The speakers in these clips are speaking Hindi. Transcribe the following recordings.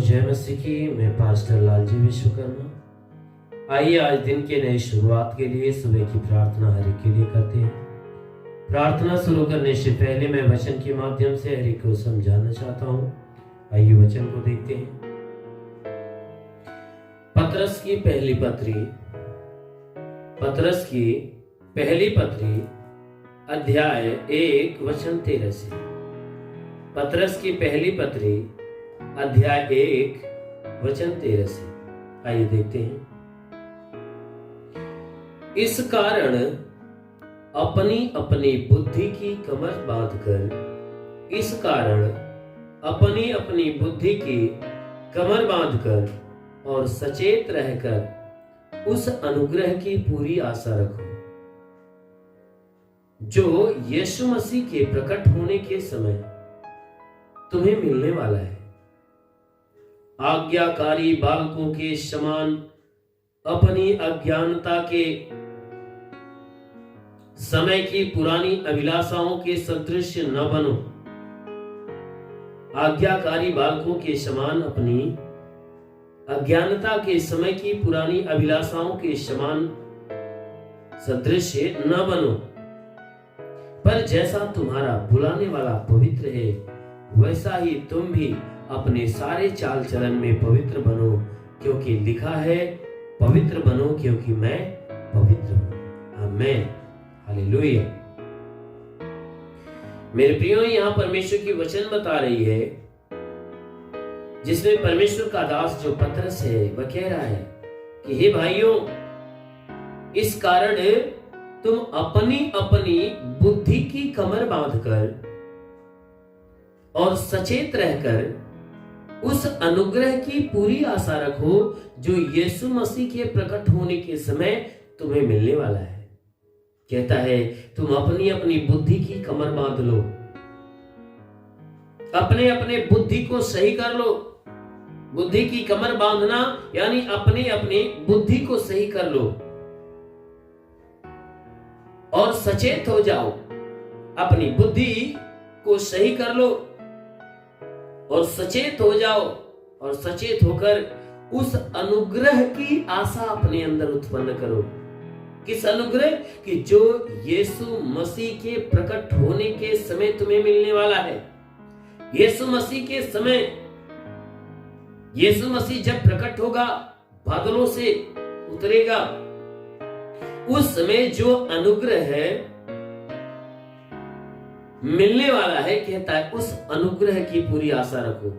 जय मसीह की। मैं पास्टर लालजी विश्वकर्मा। आइए आज दिन के नई शुरुआत के लिए सुबह की प्रार्थना हरि के लिए करते हैं। प्रार्थना शुरू करने से पहले मैं वचन के माध्यम से हरि को समझाना चाहता हूँ। आइए वचन को देखते हैं। पतरस की पहली पत्री अध्याय 1 वचन 13 से। पतरस की पहली पत्री अध्याय 1 वचन 13 से। आइए देखते हैं। इस कारण अपनी अपनी बुद्धि की कमर बांधकर और सचेत रहकर उस अनुग्रह की पूरी आशा रखो जो यीशु मसीह के प्रकट होने के समय तुम्हें मिलने वाला है। आज्ञाकारी बालकों के समान अपनी अज्ञानता के समय की पुरानी अभिलाषाओं के सदृश न बनो। आज्ञाकारी बालकों के समान अपनी अज्ञानता के समय की पुरानी अभिलाषाओं के समान सदृश न बनो, पर जैसा तुम्हारा बुलाने वाला पवित्र है वैसा ही तुम भी अपने सारे चाल चलन में पवित्र बनो, क्योंकि लिखा है पवित्र बनो क्योंकि मैं पवित्र हूं। आमीन, हालेलुया। मेरे प्रियो, यहां परमेश्वर की वचन बता रही है जिसमें परमेश्वर का दास जो पतरस है वह कह रहा है कि हे भाइयों, इस कारण तुम अपनी अपनी बुद्धि की कमर बांधकर और सचेत रहकर उस अनुग्रह की पूरी आशा रखो जो यीशु मसीह के प्रकट होने के समय तुम्हें मिलने वाला है। कहता है तुम अपनी अपनी बुद्धि की कमर बांध लो, अपने अपने बुद्धि को सही कर लो। बुद्धि की कमर बांधना यानी अपनी अपनी बुद्धि को सही कर लो और सचेत हो जाओ। अपनी बुद्धि को सही कर लो और सचेत हो जाओ, और सचेत होकर उस अनुग्रह की आशा अपने अंदर उत्पन्न करो। किस अनुग्रह? कि जो यीशु मसीह के प्रकट होने के समय तुम्हें मिलने वाला है। यीशु मसीह के समय, यीशु मसीह जब प्रकट होगा, बादलों से उतरेगा, उस समय जो अनुग्रह है मिलने वाला है, कहता है उस अनुग्रह की पूरी आशा रखो।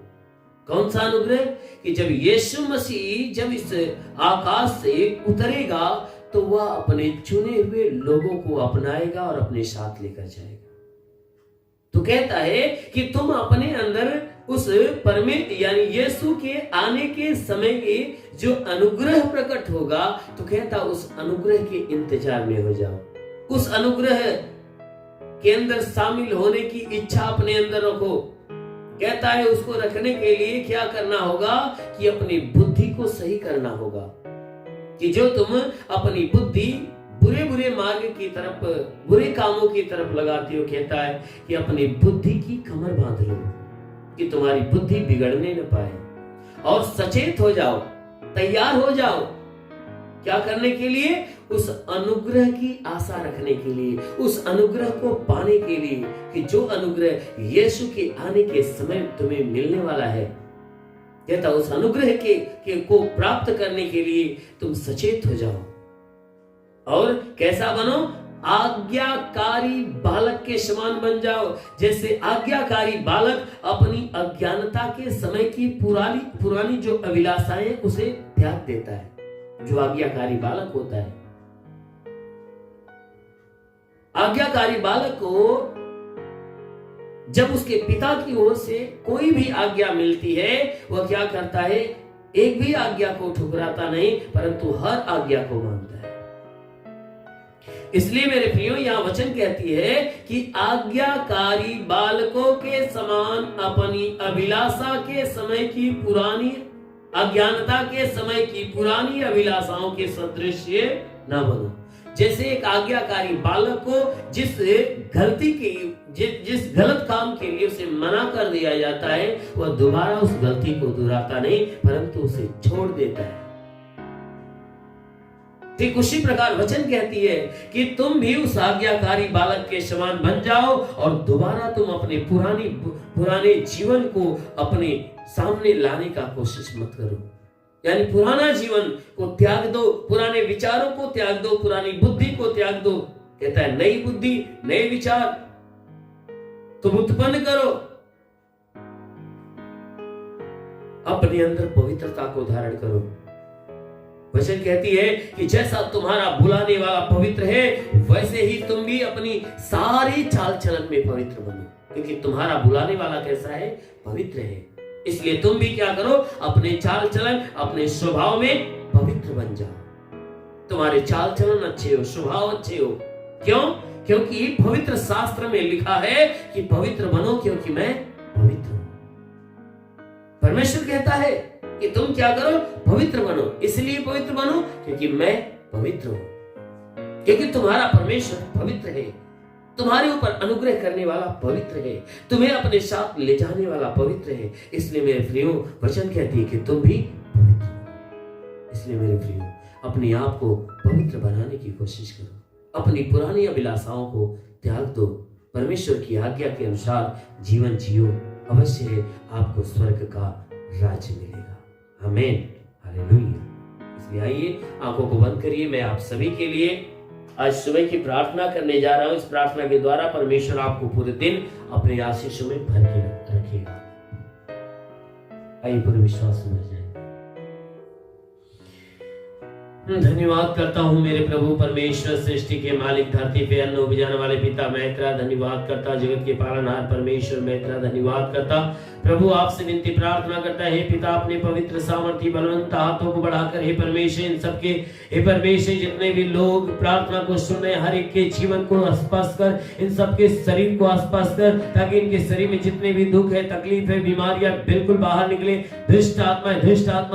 कौन सा अनुग्रह? कि जब यीशु मसीह जब इस आकाश से उतरेगा तो वह अपने चुने हुए लोगों को अपनाएगा और अपने साथ लेकर जाएगा। तो कहता है कि तुम अपने अंदर उस परमेश्वर यानी यीशु के आने के समय के जो अनुग्रह प्रकट होगा, तो कहता उस अनुग्रह के इंतजार में हो जाओ। उस अनुग्रह के अंदर शामिल होने की इच्छा अपने अंदर रखो। कहता है उसको रखने के लिए क्या करना होगा? कि अपनी बुद्धि को सही करना होगा। कि जो तुम अपनी बुद्धि बुरे बुरे मार्ग की तरफ, बुरे कामों की तरफ लगाती हो, कहता है कि अपनी बुद्धि की कमर बांध लो कि तुम्हारी बुद्धि बिगड़ने न पाए, और सचेत हो जाओ, तैयार हो जाओ। क्या करने के लिए? उस अनुग्रह की आशा रखने के लिए, उस अनुग्रह को पाने के लिए कि जो अनुग्रह यीशु के आने के समय तुम्हें मिलने वाला है। कहता उस अनुग्रह के को प्राप्त करने के लिए तुम सचेत हो जाओ। और कैसा बनो? आज्ञाकारी बालक के समान बन जाओ। जैसे आज्ञाकारी बालक अपनी अज्ञानता के समय की पुरानी जो अभिलाषाएं उसे त्याग देता है। जो आज्ञाकारी बालक होता है, आज्ञाकारी बालक को जब उसके पिता की ओर से कोई भी आज्ञा मिलती है, वह क्या करता है? एक भी आज्ञा को ठुकराता नहीं, परंतु हर आज्ञा को मानता है। इसलिए मेरे प्रियो, यहां वचन कहती है कि आज्ञाकारी बालकों के समान अपनी अभिलाषा के समय की पुरानी अज्ञानता के समय की पुरानी अभिलाषाओं के सदृश न बनो। जैसे एक आज्ञाकारी बालक को जिस गलत काम के लिए उसे मना कर दिया जाता है, वह दोबारा उस गलती को दोहराता नहीं, परंतु उसे छोड़ देता है। ठीक उसी प्रकार वचन कहती है कि तुम भी उस आज्ञाकारी बालक के समान बन जाओ और दोबारा तुम अपने पुराने जीवन को अपने सामने लाने का कोशिश मत करो। यानी पुराना जीवन को त्याग दो, पुराने विचारों को त्याग दो, पुरानी बुद्धि को त्याग दो। कहता है नई बुद्धि, नए विचार तुम उत्पन्न करो, अपने अंदर पवित्रता को धारण करो। वचन कहती है कि जैसा तुम्हारा बुलाने वाला पवित्र है, वैसे ही तुम भी अपनी सारी चाल चलन में पवित्र बनो, क्योंकि तुम्हारा बुलाने वाला कैसा है? पवित्र है। इसलिए तुम भी क्या करो? अपने चाल चलन, अपने स्वभाव में पवित्र बन जाओ। तुम्हारे चाल चलन अच्छे हो, स्वभाव अच्छे हो। क्यों? क्योंकि पवित्र शास्त्र में लिखा है कि पवित्र बनो क्योंकि मैं पवित्र हूं। परमेश्वर कहता है कि तुम क्या करो? पवित्र बनो। इसलिए पवित्र बनो क्योंकि मैं पवित्र हूं, क्योंकि तुम्हारा परमेश्वर पवित्र है, तुम्हारे ऊपर अनुग्रह करने वाला पवित्र है, तुम्हें अपने साथ ले जाने वाला पवित्र है। इसलिए मेरे प्रियो, वचन कहती है कि तुम भी पवित्र हो। इसलिए मेरे प्रियो, अपने आप को पवित्र बनाने की कोशिश करो, अपनी पुरानी अभिलाषाओं को त्याग दो, परमेश्वर की आज्ञा के अनुसार जीवन जियो। अवश्य आपको स्वर्ग का राज्य मिलेगा। आमीन, हालेलुया। इसलिए आइए आंखों को बंद करिए। मैं आप सभी के लिए आज सुबह की प्रार्थना करने जा रहा हूं। इस प्रार्थना के द्वारा परमेश्वर आपको पूरे दिन अपने आशीषों में भर के रखेगा। आइए पूरे विश्वास से भर जाए। धन्यवाद करता हूँ मेरे प्रभु परमेश्वर, सृष्टि के मालिक, धरती पे अन्न उपजाने वाले पिता, मैं तेरा धन्यवाद करता। जगत के पालनहार परमेश्वर, मैं तेरा धन्यवाद करता। प्रभु आपसे विनती प्रार्थना करता है, पिता अपने पवित्र सामर्थ्य बलवंत हाथों को बढ़ाकर हे परमेश्वर इन सबके, हे परमेश्वर जितने भी लोग प्रार्थना को सुन रहे, हर एक के जीवन को स्पर्श कर, इन सबके शरीर को स्पर्श कर, ताकि इनके शरीर में जितने भी दुख है, तकलीफ है, बीमारियां बिल्कुल बाहर निकले। दुष्ट आत्मा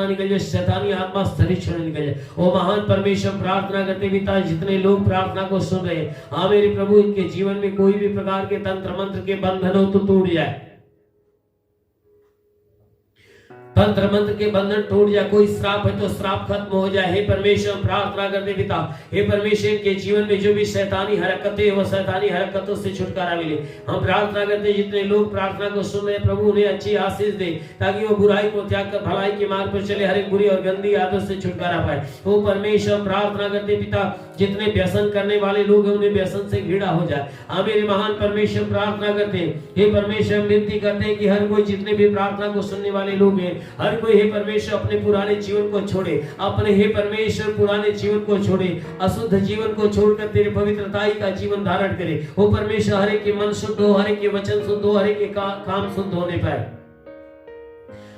निकल जाए, शैतानी आत्मा शरीर छोड़ निकल जाए। ओ महान परमेश्वर, प्रार्थना करते पिता जितने लोग प्रार्थना को सुन रहे हैं, हाँ मेरे प्रभु इनके जीवन में कोई भी प्रकार के तंत्र मंत्र के बंधन हो तो टूट जाए, तंत्र मंत्र के बंधन टूट जाए। कोई श्राप है तो श्राप खत्म हो जाए। हे परमेश्वर, प्रार्थना करते पिता, हे परमेश्वर के जीवन में जो भी शैतानी हरकतें, वो शैतानी हरकतों से छुटकारा मिले। हम प्रार्थना करते जितने लोग प्रार्थना को सुन रहे, प्रभु उन्हें अच्छी आशीष दे, ताकि वो बुराई को त्याग कर भलाई के मार्ग पर चले, हर एक बुरी और गंदी आदत से छुटकारा पाए। वो परमेश्वर, प्रार्थना करते पिता जितने व्यसन करने वाले लोग हैं, उन्हें व्यसन से घृणा हो जाए। हाँ मेरे महान परमेश्वर, प्रार्थना करते हैं, हे परमेश्वर विनती करते हैं कि हर कोई जितने भी प्रार्थना को सुनने वाले लोग हैं, हर कोई हे परमेश्वर अपने पुराने जीवन को छोड़े, अपने हे परमेश्वर पुराने जीवन को छोड़े, अशुद्ध जीवन को छोड़कर तेरे पवित्रताई का जीवन धारण करे। हो परमेश्वर, हर एक के मन शुद्ध हो, हर एक के वचन शुद्ध हो, हर एक के काम शुद्ध होने पाए।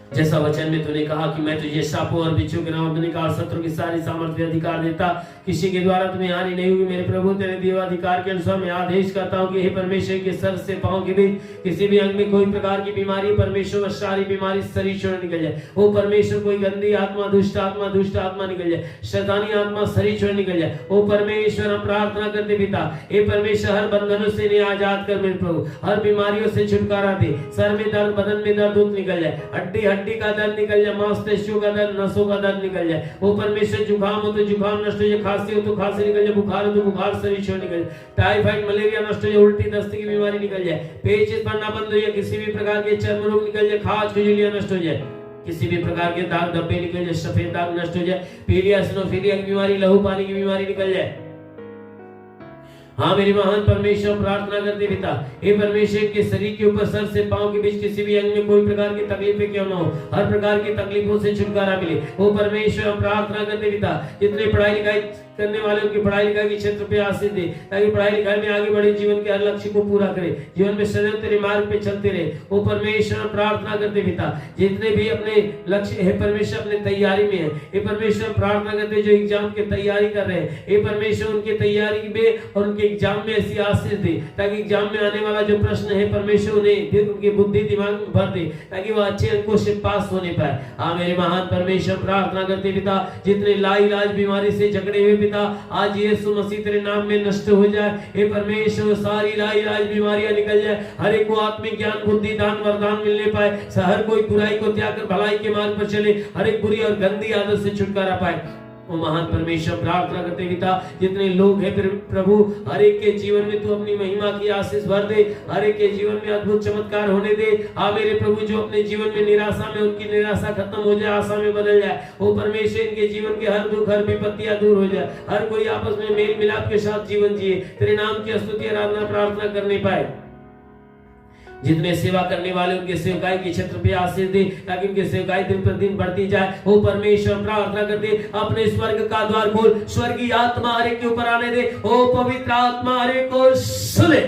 जैसा वचन में तूने कहा कि मैं तुझे सांपों और बिच्छू के नाम निकाल, शत्रु की सारी सामर्थ्य अधिकार देता, किसी के द्वारा तुम्हें हानि नहीं होगी। मेरे प्रभु तेरे दिए अधिकार के अनुसार मैं आदेश करता हूँ कि हे परमेश्वर के सर से पांव के बीच किसी भी अंग में कोई प्रकार की बीमारी, परमेश्वर सारी बीमारी शरीर छोड़ निकल जाए। ओ परमेश्वर, कोई गंदी आत्मा, दुष्ट आत्मा निकल जाए, शैतानी आत्मा शरीर छोड़ निकल जाए। ओ परमेश्वर, हम प्रार्थना करते पिता, हे परमेश्वर हर बंधनों से इन्हें आजाद कर मेरे प्रभु, हर बीमारियों से छुटकारा दे। सर में दर्द, बदन में दर्द निकल जाए, हड्डी का दर्द निकल जाए, मांसपेशियों का दर्द, नसों का दर्द निकल जाए। वो परमेश्वर, जुकाम हो तो जुकाम नष्ट हो जाए, खांसी हो तो खांसी निकल जाए, बुखार हो तो बुखार शरीर छोड़ निकल जाए, टाइफाइड मलेरिया नष्ट हो जाए, उल्टी दस्ती की बीमारी निकल जाए, पेचिश पड़ना बंद हो जाए, किसी भी प्रकार के चर्म रोग निकल जाए, खाज खुजलियां नष्ट हो जाए, किसी भी प्रकार के दाग धब्बे निकल जाए, सफेद दाग नष्ट हो जाए, पीलिया सिनोफिलिया की बीमारी, लहू पानी की बीमारी निकल जाए। हाँ मेरे महान परमेश्वर, प्रार्थना करते पिता, हे परमेश्वर के शरीर के ऊपर सर से पांव के बीच किसी भी अंग में कोई प्रकार की तकलीफें क्यों ना हो, हर प्रकार की तकलीफों से छुटकारा मिले। वो परमेश्वर, प्रार्थना करते पिता जितने पढ़ाई लिखाई करने वाले उनकी पढ़ाई लिखाई के क्षेत्र पे आशीष दे, ताकि पढ़ाई लिखाई में आगे बढ़े, जीवन के हर लक्ष्य को पूरा करे, जीवन में सदैव तेरे मार्ग पे चलते रहे। वो परमेश्वर, प्रार्थना करते पिता जितने भी अपने लक्ष्य हे परमेश्वर अपने तैयारी में है, हे परमेश्वर प्रार्थना करते जो एग्जाम की तैयारी कर रहे हैं, हे परमेश्वर उनकी तैयारी में और उनके एग्जाम में ऐसी आशीष दे ताकि एग्जाम में आने वाला जो प्रश्न है परमेश्वर उन्हें उनकी बुद्धि दिमाग में भर दे ताकि वह अच्छे अंकों से पास होने पाए। हाँ मेरे महान परमेश्वर, प्रार्थना करते पिता, जितने लाइलाज बीमारी से जकड़े हुए पिता, आज यीशु मसीह तेरे नाम में नष्ट हो जाए। हे परमेश्वर, सारी लाइलाज बीमारियां निकल जाए, हर एक को आत्मिक ज्ञान बुद्धि दान वरदान मिलने पाए, हर कोई बुराई को त्याग कर भलाई के मार्ग पर चले, हर एक बुरी और गंदी आदत से छुटकारा पाए। ओ महान परमेश्वर, प्रार्थना करते पिता, जितने लोग हैं प्रभु, हर एक के जीवन में तू अपनी महिमा की आशीष भर दे, हर एक के जीवन में अद्भुत चमत्कार होने दे। हाँ मेरे प्रभु, जो अपने जीवन में निराशा में, उनकी निराशा खत्म हो जाए, आशा में बदल जाए। ओ परमेश्वर, इनके जीवन के हर दुख हर विपत्तियां दूर हो जाए, हर कोई आपस में मेल मिलाप के साथ जीवन जिए, तेरे नाम की स्तुति आराधना प्रार्थना करने पाए। जितने सेवा करने वाले उनके सेवकाई के क्षेत्र पे आशीष दे ताकि उनकी सेवकाई दिन पर दिन बढ़ती जाए। ओ परमेश्वर, प्रार्थना करते अपने स्वर्ग का द्वार खोल, स्वर्गीय आत्मा हर एक के ऊपर आने दे। ओ पवित्र आत्मा हर एक को सुने।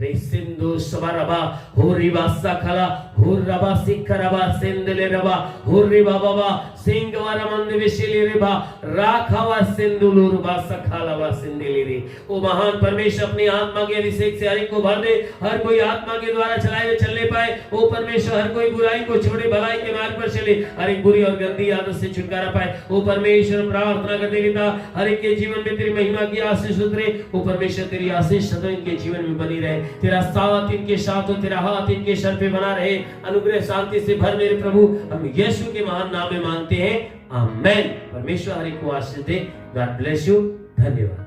सिंधु सवारबा होरिबा सखला होरबा सिखरबा सेंदले रबा होरिबा बाबा सिंगवारा मंद विशेले रेबा राखावा सिंधुलुरबा सखलावा सिंदले रे। ओ महान परमेश्वर, अपनी आत्मा के अभिषेक से हर एक को भर दे, हर कोई आत्मा के द्वारा चलाए हुए चलने पाए। ओ परमेश्वर, हर कोई बुराई को छोड़े, भलाई के मार्ग पर चले, हर एक बुरी और गंदी आदत से छुटकारा पाए। ओ परमेश्वर, प्रार्थना करते पिता, हर एक के जीवन में तेरी महिमा की आशीष उतरे। ओ परमेश्वर, तेरी आशीष सदा इनके जीवन में बनी रहे, तेरा साथ इनके साथ हो, तेरा हाथ इनके सर पे बना रहे, अनुग्रह शांति से भर मेरे प्रभु, हम यीशु के महान नाम में मांगते हैं, आमेन। परमेश्वर हर एक को आशीष दे। God bless you. धन्यवाद।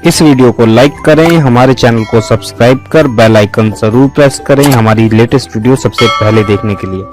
इस वीडियो को लाइक करें, हमारे चैनल को सब्सक्राइब कर बेल आइकन जरूर प्रेस करें हमारी लेटेस्ट वीडियो सबसे पहले देखने के लिए।